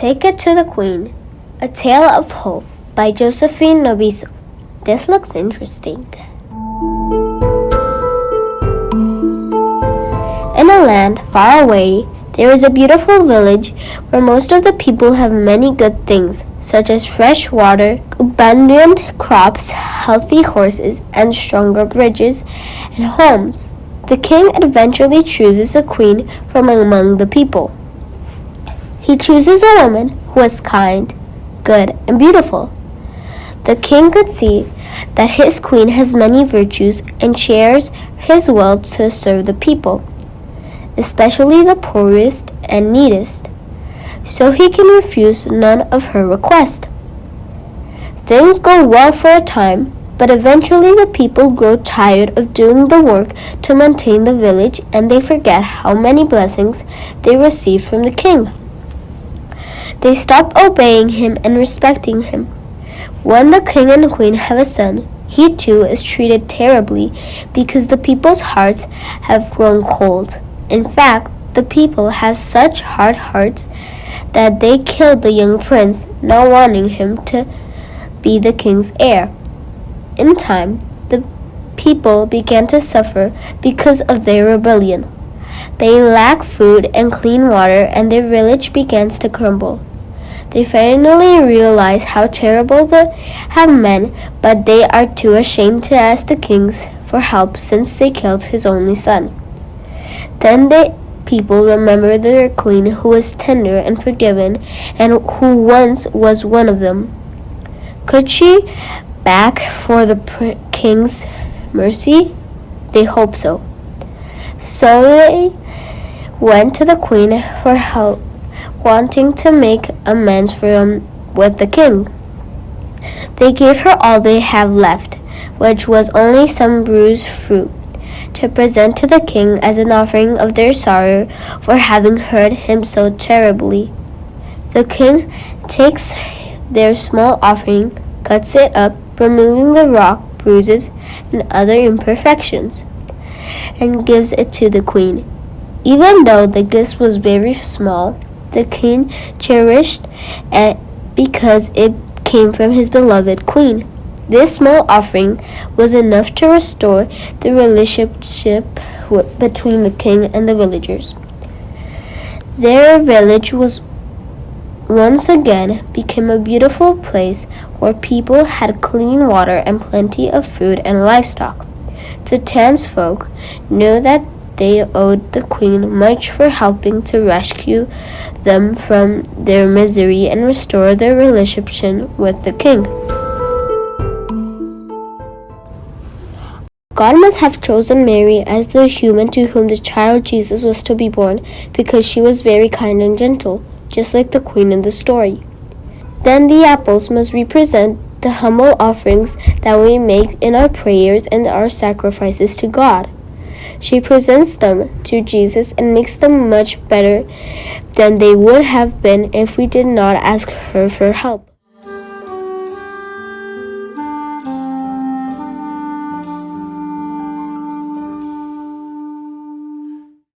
Take It to the Queen, A Tale of Hope by Josephine Noviso. This looks interesting. In a land far away, there is a beautiful village where most of the people have many good things, such as fresh water, abundant crops, healthy horses, and stronger bridges and homes. The king eventually chooses a queen from among the people. He chooses a woman who is kind, good, and beautiful. The king could see that his queen has many virtues and shares his will to serve the people, especially the poorest and neediest, so he can refuse none of her requests. Things go well for a time, but eventually the people grow tired of doing the work to maintain the village, and they forget how many blessings they received from the king. They stop obeying him and respecting him. When the king and queen have a son, he too is treated terribly because the people's hearts have grown cold. In fact, the people have such hard hearts that they killed the young prince, not wanting him to be the king's heir. In time, the people began to suffer because of their rebellion. They lack food and clean water, and their village begins to crumble. They finally realize how terrible they have been, but they are too ashamed to ask the king for help since they killed his only son. Then the people remember their queen, who was tender and forgiving, and who once was one of them. Could she beg for the king's mercy? They hope so. So they went to the queen for help, wanting to make amends with the king. They gave her all they have left, which was only some bruised fruit, to present to the king as an offering of their sorrow for having hurt him so terribly. The king takes their small offering, cuts it up, removing the rock, bruises, and other imperfections, and gives it to the queen. Even though the gift was very small, the king cherished it because it came from his beloved queen. This small offering was enough to restore the relationship between the king and the villagers. Their village was once again became a beautiful place where people had clean water and plenty of food and livestock. The townsfolk knew that they owed the queen much for helping to rescue them from their misery and restore their relationship with the king. God must have chosen Mary as the human to whom the child Jesus was to be born, because she was very kind and gentle, just like the queen in the story. Then the apples must represent the humble offerings that we make in our prayers and our sacrifices to God. She presents them to Jesus and makes them much better than they would have been if we did not ask her for help.